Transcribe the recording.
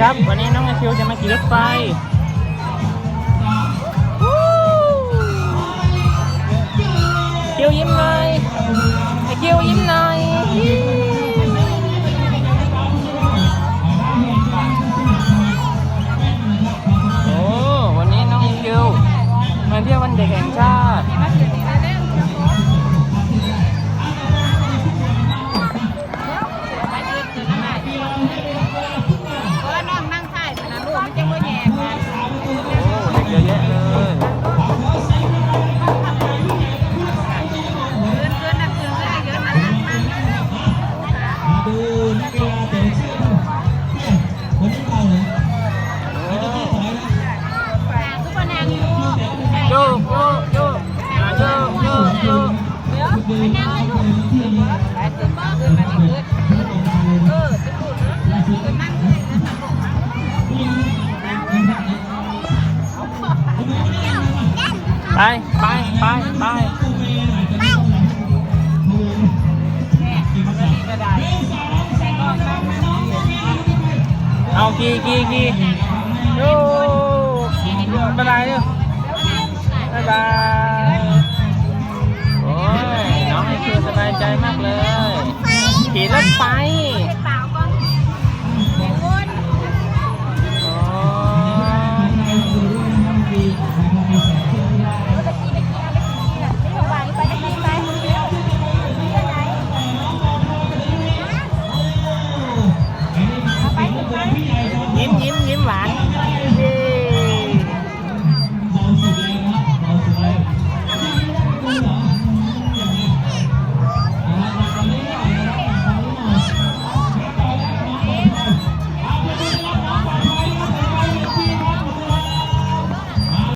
ครับวันนี้น้องไอคิวจะมาขี่รถไฟคิวยิ้มหน่อยไอคิวยิ้มหน่อยโอ้วันนี้น้องไอคิวมาเที่ยววันเด็กแห่งชาติเยอะแยะเลยโยกโยกโยกโยกโยกโยกไปไปไปไปเอากี่โย่บ๊ายบายเร็วบ๊ายบายโอ้ยน้องให้คือสบายใจมากเลยขี่รถไฟยิ้มหวาน